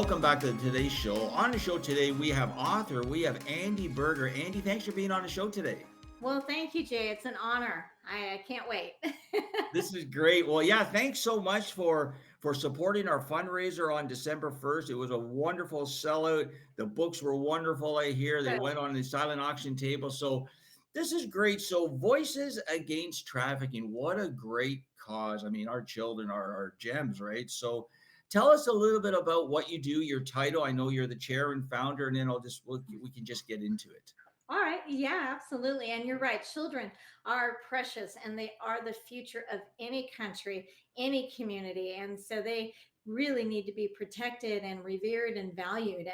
welcome back to today's show. On the show today, we have Andy Berger. Andy, thanks for being on the show today. Well, thank you, Jay. It's an honor. I can't wait. This is great. Well, yeah, thanks so much for supporting our fundraiser on December 1st. It was a wonderful sellout. The books were wonderful, I hear. They Good. went on the silent auction table. So this is great. So Voices Against Trafficking, what a great cause. I mean, our children are our gems, right? So tell us a little bit about what you do, your title. I know you're the chair and founder, and then we can just get into it. All right. Yeah, absolutely. And you're right. Children are precious and they are the future of any country, any community. And so they really need to be protected and revered and valued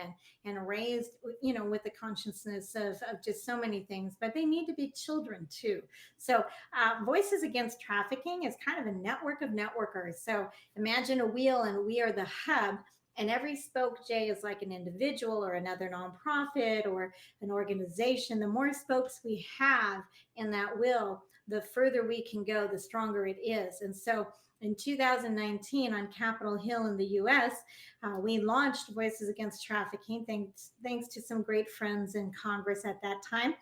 and raised, with the consciousness of just so many things, but they need to be children too. So Voices Against Trafficking is kind of a network of networkers. So imagine a wheel and we are the hub. And every spoke, Jay, is like an individual or another nonprofit or an organization. The more spokes we have in that wheel, the further we can go, the stronger it is. And so in 2019 on Capitol Hill in the US, we launched Voices Against Trafficking, thanks to some great friends in Congress at that time.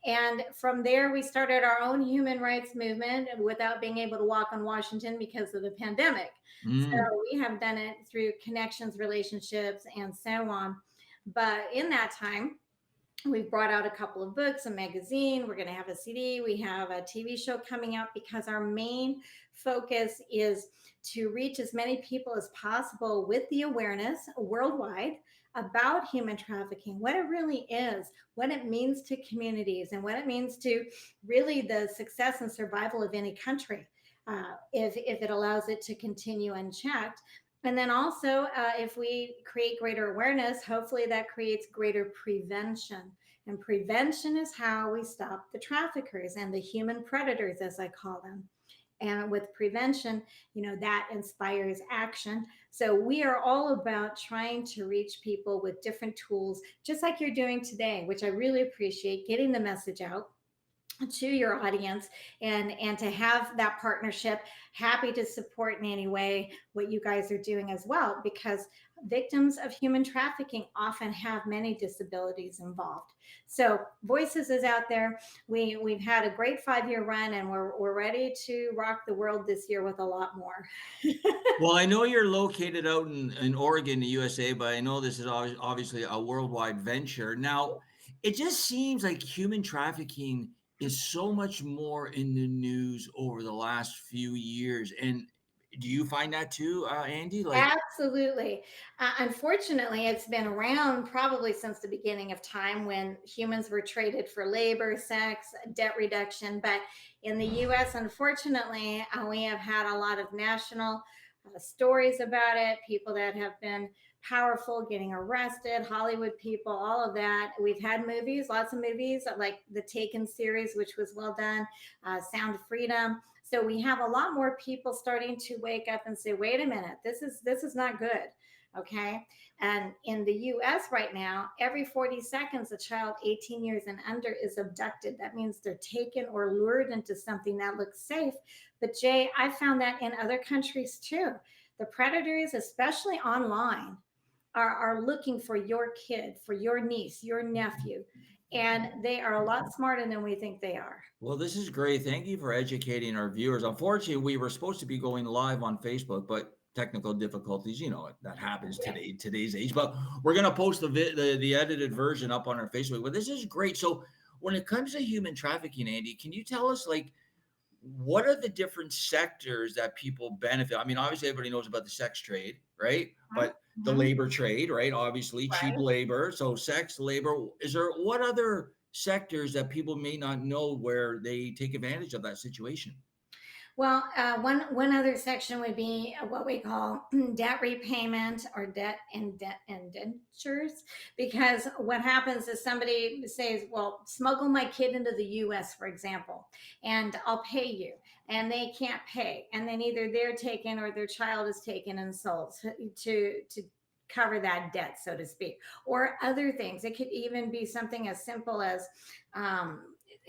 And from there, we started our own human rights movement without being able to walk on Washington because of the pandemic. Mm. So we have done it through connections, relationships, and so on. But in that time, we've brought out a couple of books, a magazine. We're going to have a CD. We have a TV show coming out because our main focus is to reach as many people as possible with the awareness worldwide about human trafficking, what it really is, what it means to communities, and what it means to really the success and survival of any country. If it allows it to continue unchecked. And then also, if we create greater awareness, hopefully that creates greater prevention. And prevention is how we stop the traffickers and the human predators, as I call them. And with prevention, that inspires action. So we are all about trying to reach people with different tools, just like you're doing today, which I really appreciate, getting the message out to your audience and to have that partnership. Happy to support in any way what you guys are doing as well, because victims of human trafficking often have many disabilities involved. So Voices is out there. We've had a great 5-year run and we're ready to rock the world this year with a lot more. Well, I know you're located out in Oregon, the USA, but I know this is obviously a worldwide venture. Now, it just seems like human trafficking is so much more in the news over the last few years. And do you find that too, Andy? Like, Absolutely. Unfortunately, it's been around probably since the beginning of time when humans were traded for labor, sex, debt reduction. But in the US, unfortunately, we have had a lot of national stories about it, people that have been powerful getting arrested, Hollywood people, all of that. We've had movies, lots of movies like the Taken series, which was well done, Sound of Freedom. So we have a lot more people starting to wake up and say, wait a minute, this is not good. Okay. And in the US right now, every 40 seconds, a child 18 years and under is abducted. That means they're taken or lured into something that looks safe. But Jay, I found that in other countries too. The predators, especially online, are looking for your kid, for your niece, your nephew. And they are a lot smarter than we think they are. well, this is great. Thank you for educating our viewers. Unfortunately, we were supposed to be going live on Facebook, but technical difficulties, that happens today's age. But we're gonna post the edited version up on our Facebook. But this is great. So when it comes to human trafficking, Andy, can you tell us like what are the different sectors that people benefit? I mean, obviously everybody knows about the sex trade, right? But the Mhm. labor trade, right? Obviously cheap Right. labor. So sex, labor. Is there what other sectors that people may not know where they take advantage of that situation? Well, one other section would be what we call debt repayment or debt indentures, because what happens is somebody says, "Well, smuggle my kid into the U.S., for example, and I'll pay you," and they can't pay, and then either they're taken or their child is taken and sold to cover that debt, so to speak, or other things. It could even be something as simple as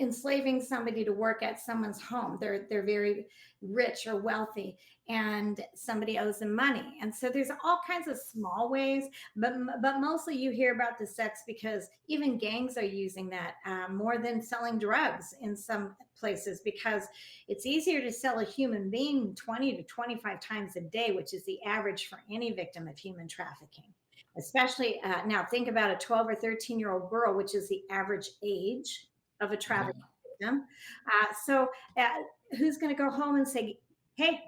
enslaving somebody to work at someone's home. They're very rich or wealthy, and somebody owes them money. And so there's all kinds of small ways, but mostly you hear about the sex because even gangs are using that more than selling drugs in some places, because it's easier to sell a human being 20 to 25 times a day, which is the average for any victim of human trafficking. Especially now, think about a 12 or 13-year-old girl, which is the average age of a trafficking victim. So, who's going to go home and say, "Hey,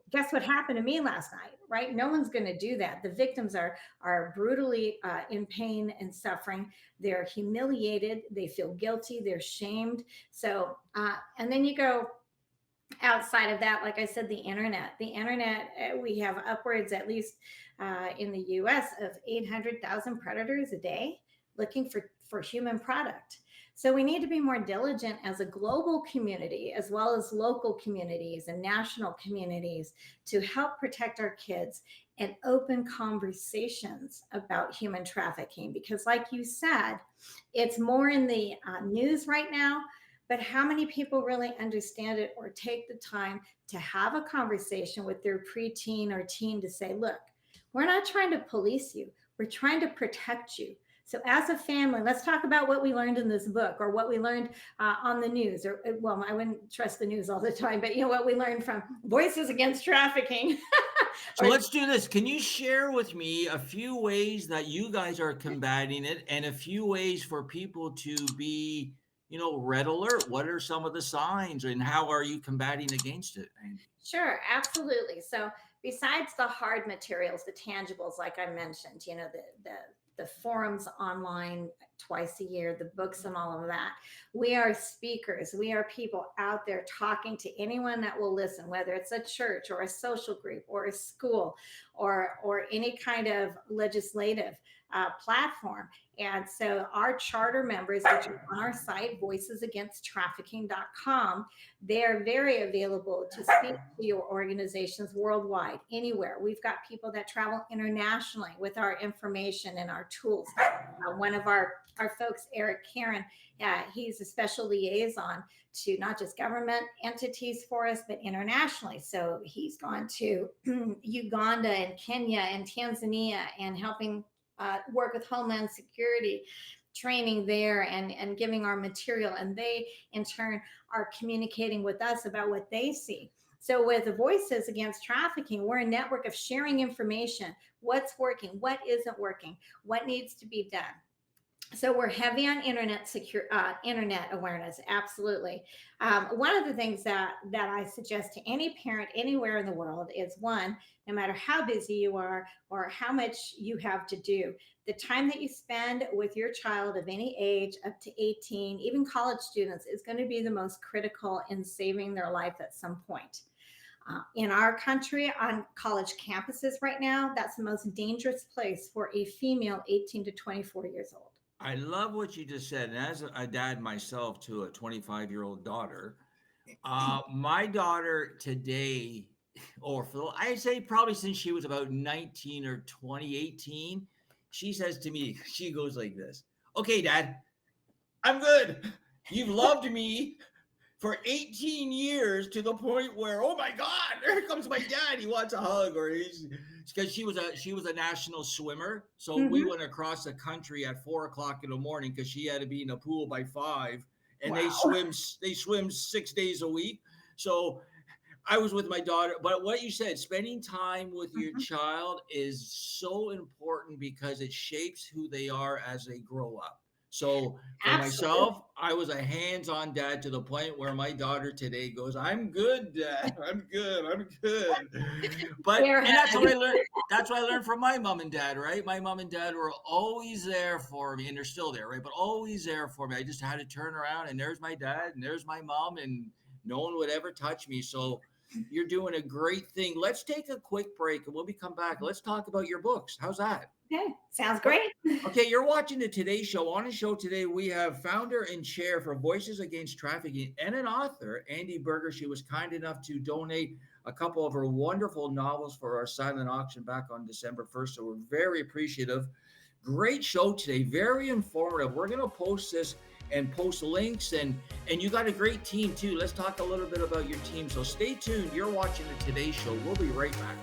guess what happened to me last night?" Right? No one's going to do that. The victims are brutally in pain and suffering. They're humiliated. They feel guilty. They're shamed. So, and then you go outside of that, like I said, the internet, we have upwards, at least in the US, of 800,000 predators a day looking for human product. So we need to be more diligent as a global community, as well as local communities and national communities, to help protect our kids and open conversations about human trafficking. Because like you said, it's more in the news right now, but how many people really understand it or take the time to have a conversation with their preteen or teen to say, look, we're not trying to police you, we're trying to protect you. So, as a family, let's talk about what we learned in this book, or what we learned on the news. Or, well, I wouldn't trust the news all the time, but what we learned from Voices Against Trafficking. So let's do this. Can you share with me a few ways that you guys are combating it, and a few ways for people to be, red alert? What are some of the signs, and how are you combating against it, Andy? Sure, absolutely. So besides the hard materials, the tangibles, like I mentioned, the forums online twice a year, the books and all of that, we are speakers. We are people out there talking to anyone that will listen, whether it's a church or a social group or a school or any kind of legislative platform. And so our charter members, which are on our site, voicesagainsttrafficking.com, they're very available to speak to your organizations worldwide, anywhere. We've got people that travel internationally with our information and our tools. One of our folks, Eric Karen, he's a special liaison to not just government entities for us, but internationally. So he's gone to Uganda and Kenya and Tanzania, and helping work with Homeland Security, training there, and giving our material. And they, in turn, are communicating with us about what they see. So with the Voices Against Trafficking, we're a network of sharing information, what's working, what isn't working, what needs to be done. So we're heavy on internet awareness. Absolutely. One of the things that I suggest to any parent anywhere in the world is, one, no matter how busy you are or how much you have to do, the time that you spend with your child of any age up to 18, even college students, is going to be the most critical in saving their life at some point. In our country, on college campuses right now, that's the most dangerous place for a female 18 to 24 years old. I love what you just said. And as a dad myself to a 25-year-old daughter, my daughter today, or I'd say probably since she was about 19 or 2018, she says to me, she goes like this: "Okay, Dad, I'm good. You've loved me for 18 years to the point where, oh my God, there comes my dad. He wants a hug." Or because she was a national swimmer. So we went across the country at 4 o'clock in the morning because she had to be in the pool by 5. And Wow. they swim 6 days a week. So I was with my daughter. But what you said, spending time with your child is so important because it shapes who they are as they grow up. So for Absolutely. myself, I was a hands-on dad to the point where my daughter today goes, "I'm good, Dad. I'm good. I'm good." And that's what I learned. That's what I learned from my mom and dad, right? My mom and dad were always there for me, and they're still there, right? But always there for me. I just had to turn around, and there's my dad, and there's my mom, and no one would ever touch me. So you're doing a great thing. Let's take a quick break, and when we come back, let's talk about your books. How's that? Okay, sounds great. Okay, you're watching the Today Show. On the show today, we have founder and chair for Voices Against Trafficking and an author, Andy Berger. She was kind enough to donate a couple of her wonderful novels for our silent auction back on December 1st. So we're very appreciative. Great show today, very informative. We're going to post this and post links, and you got a great team too. Let's talk a little bit about your team. So stay tuned. You're watching the Today Show. We'll be right back.